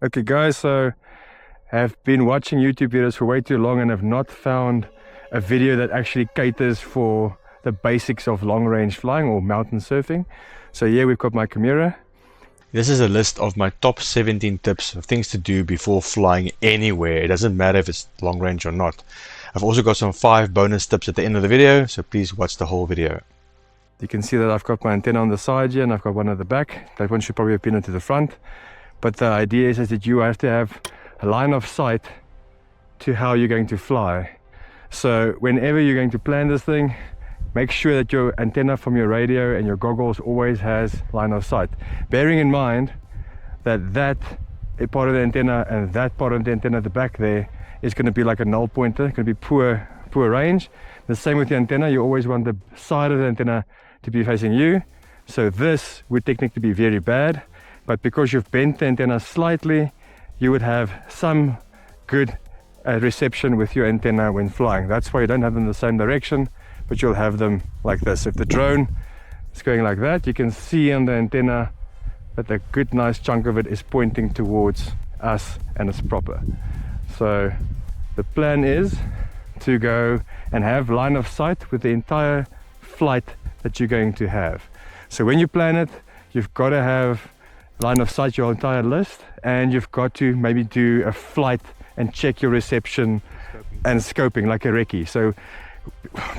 Okay guys, so I've been watching YouTube videos for way too long and have not found a video that actually caters for the basics of long range flying or mountain surfing. So here we've got my camera. This is a list of my top 17 tips of things to do before flying anywhere. It doesn't matter if it's long range or not. I've also got some 5 bonus tips at the end of the video, so please watch the whole video. You can see that I've got my antenna on the side here and I've got one at the back. That one should probably have been into the front. But the idea is that you have to have a line of sight to how you're going to fly. So whenever you're going to plan this thing, make sure that your antenna from your radio and your goggles always has line of sight. Bearing in mind that that part of the antenna and that part of the antenna at the back there is going to be like a null pointer, going to be poor range. The same with the antenna, you always want the side of the antenna to be facing you. So this would technically be very bad, but because you've bent the antenna slightly, you would have some good reception with your antenna when flying. That's why you don't have them in the same direction, but you'll have them like this. If the drone is going like that, you can see on the antenna that a good nice chunk of it is pointing towards us and it's proper. So the plan is to go and have line of sight with the entire flight that you're going to have. So when you plan it, you've got to have line of sight your entire list, and you've got to maybe do a flight and check your reception and scoping like a recce. So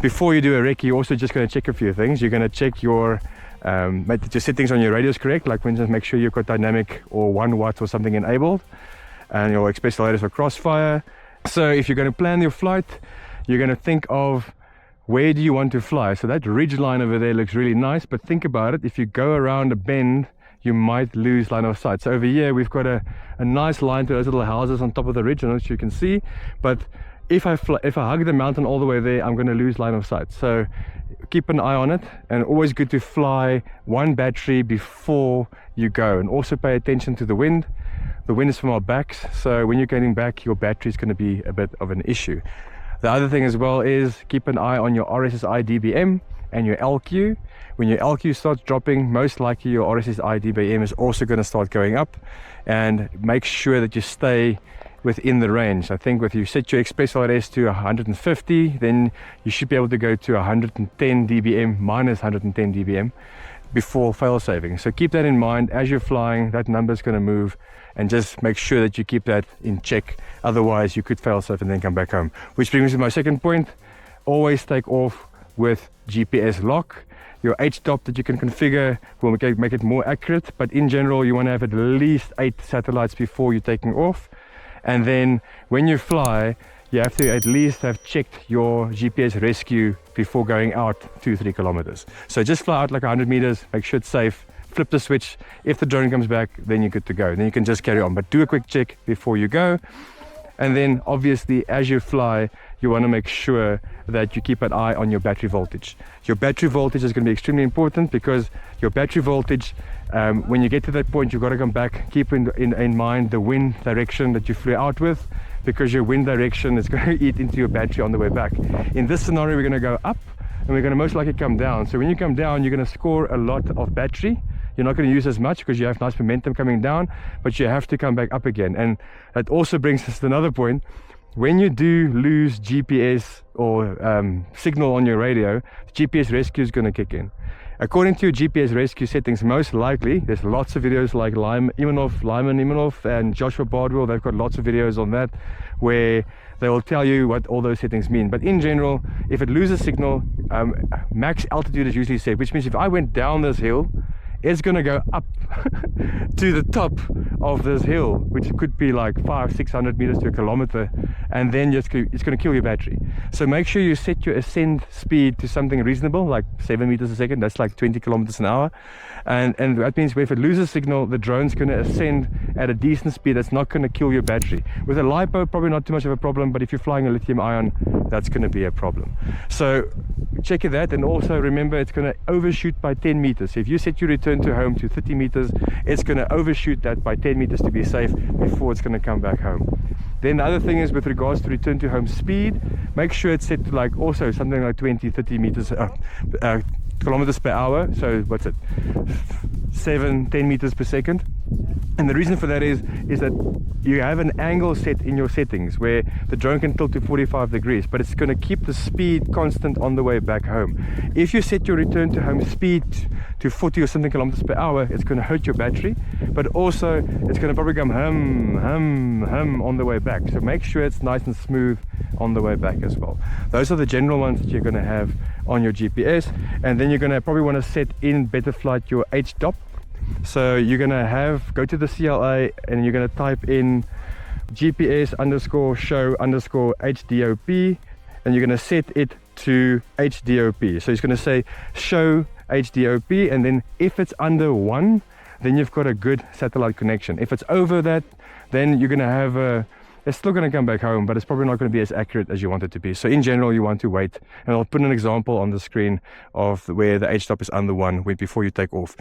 before you do a recce, you're also just going to check a few things. You're going to check your settings on your radios correct, like for instance, make sure you've got dynamic or 1 watt or something enabled, and your accelerators for crossfire. So if you're going to plan your flight, you're going to think of where do you want to fly. So that ridge line over there looks really nice, but think about it. If you go around a bend, you might lose line of sight. So over here we've got a nice line to those little houses on top of the ridge, I don't know if you can see, but if I hug the mountain all the way there, I'm going to lose line of sight. So keep an eye on it, and always good to fly 1 battery before you go, and also pay attention to the wind. The wind is from our backs, so when you're getting back, your battery is going to be a bit of an issue. The other thing as well is keep an eye on your RSSI dBm and your LQ. When your LQ starts dropping, most likely your RSSI dBm is also going to start going up, and make sure that you stay within the range. I think if you set your express LRS to 150, then you should be able to go to 110 dBm, minus 110 dBm before fail saving. So keep that in mind as you're flying. That number is going to move, and just make sure that you keep that in check. Otherwise you could fail safe and then come back home. Which brings me to my second point: always take off with GPS lock. Your H-stop that you can configure will make it more accurate, but in general you want to have at least 8 satellites before you're taking off. And then when you fly, you have to at least have checked your GPS rescue before going out 2-3 kilometers. So just fly out like 100 meters, make sure it's safe, flip the switch. If the drone comes back, then you're good to go. Then you can just carry on, but do a quick check before you go. And then obviously as you fly, you want to make sure that you keep an eye on your battery voltage. Your battery voltage is going to be extremely important, because your battery voltage, when you get to that point, you've got to come back, keep in mind the wind direction that you flew out with, because your wind direction is going to eat into your battery on the way back. In this scenario, we're going to go up and we're going to most likely come down. So when you come down, you're going to score a lot of battery. You're not going to use as much because you have nice momentum coming down, but you have to come back up again. And that also brings us to another point. When you do lose GPS or signal on your radio, GPS rescue is going to kick in. According to your GPS rescue settings, most likely, there's lots of videos like Lyman Imanov and Joshua Bardwell. They've got lots of videos on that where they will tell you what all those settings mean. But in general, if it loses signal, max altitude is usually set, which means if I went down this hill, it's going to go up to the top of this hill, which could be like 500-600 meters to 1 kilometer, and then it's going to kill your battery. So make sure you set your ascent speed to something reasonable, like 7 meters a second. That's like 20 kilometers an hour, and that means if it loses signal, the drone's going to ascend at a decent speed that's not going to kill your battery. With a LiPo, probably not too much of a problem, but if you're flying a lithium ion, that's going to be a problem. So check that, and also remember it's going to overshoot by 10 meters. So if you set your return to home to 30 meters, it's going to overshoot that by 10 meters to be safe before it's going to come back home. Then the other thing is with regards to return to home speed, make sure it's set to like also something like 20-30 meters kilometers per hour. So what's it, 7-10 meters per second. And the reason for that is that you have an angle set in your settings where the drone can tilt to 45 degrees, but it's going to keep the speed constant on the way back home. If you set your return to home speed to 40 or something kilometers per hour, it's going to hurt your battery, but also it's going to probably come hum on the way back. So make sure it's nice and smooth on the way back as well. Those are the general ones that you're going to have on your GPS. And then you're going to probably want to set in Better Flight your HDOP. So you're going to go to the CLA and you're going to type in GPS _ show _ HDOP, and you're going to set it to HDOP. So it's going to say show HDOP, and then if it's under 1, then you've got a good satellite connection. If it's over that, then you're going to have it's still going to come back home, but it's probably not going to be as accurate as you want it to be. So in general, you want to wait, and I'll put an example on the screen of where the HDOP is under 1 before you take off.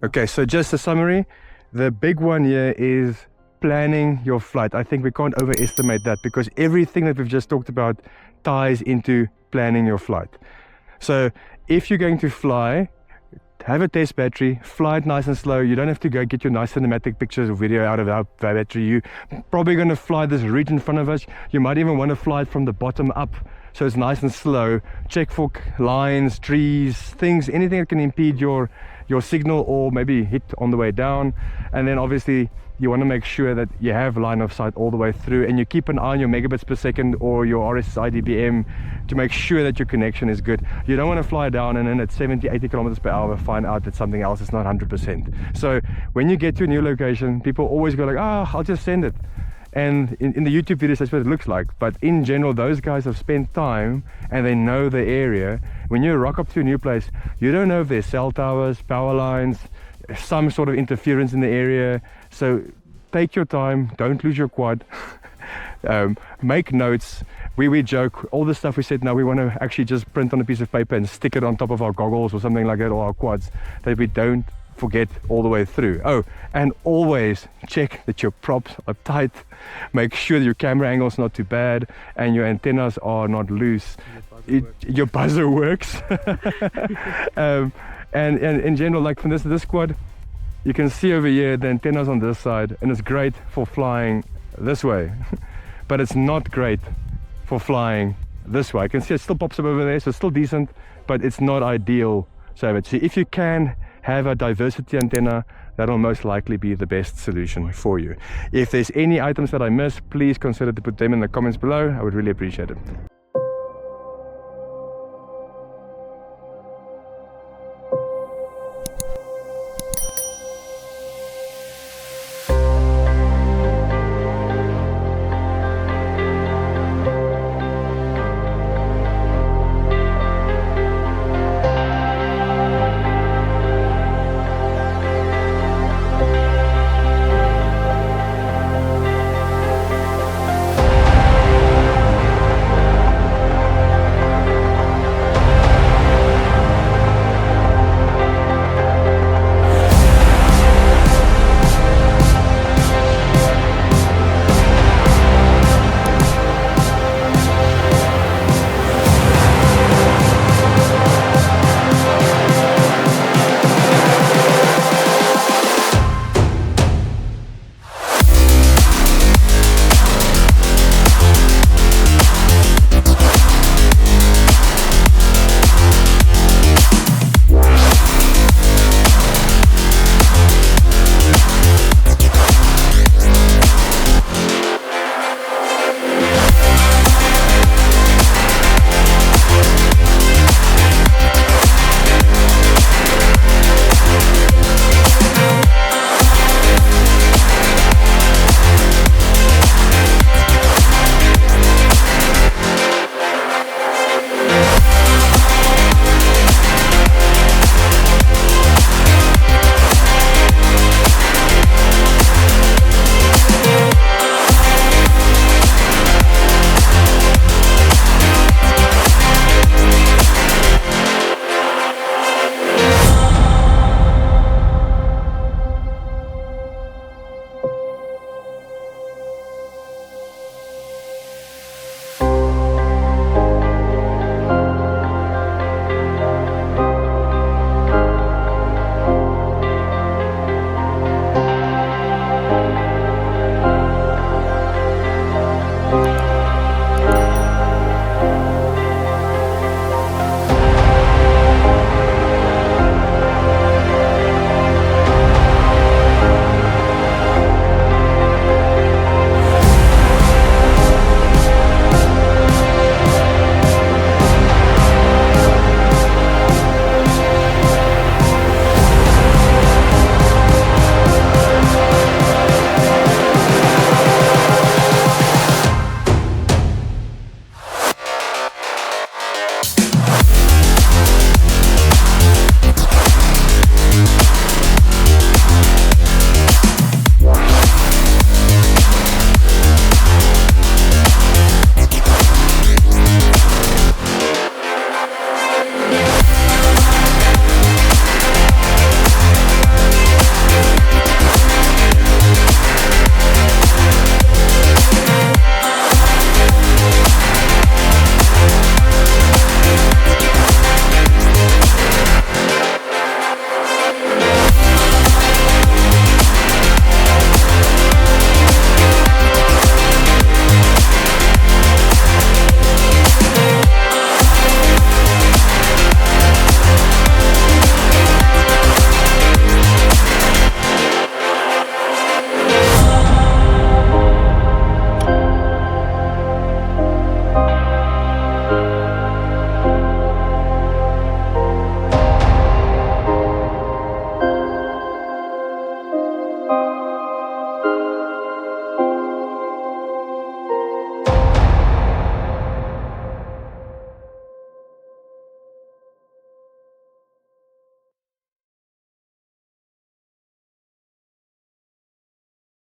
Okay, so just a summary, the big one here is planning your flight. I think we can't overestimate that, because everything that we've just talked about ties into planning your flight. So if you're going to fly, have a test battery, fly it nice and slow. You don't have to go get your nice cinematic pictures or video out of our battery. You're probably going to fly this ridge in front of us. You might even want to fly it from the bottom up, so it's nice and slow. Check for lines, trees, things, anything that can impede your signal or maybe hit on the way down. And then obviously you want to make sure that you have line of sight all the way through, and you keep an eye on your megabits per second or your RSSI dBm to make sure that your connection is good. You don't want to fly down and then at 70-80 kilometers per hour find out that something else is not 100%. So when you get to a new location, people always go like, I'll just send it. And in the YouTube videos, that's what it looks like. But in general, those guys have spent time and they know the area. When you rock up to a new place, you don't know if there's cell towers, power lines, some sort of interference in the area. So take your time, don't lose your quad. Make notes. We joke, all the stuff we said now, we want to actually just print on a piece of paper and stick it on top of our goggles or something like that, or our quads, that we don't forget all the way through. Oh, and always check that your props are tight. Make sure that your camera angle is not too bad and your antennas are not loose. Your buzzer works. And in general, like from this quad, you can see over here the antennas on this side, and it's great for flying this way, but it's not great for flying this way. I can see it still pops up over there, so it's still decent, but it's not ideal. So if you can have a diversity antenna, that'll most likely be the best solution for you. If there's any items that I missed, please consider to put them in the comments below. I would really appreciate it.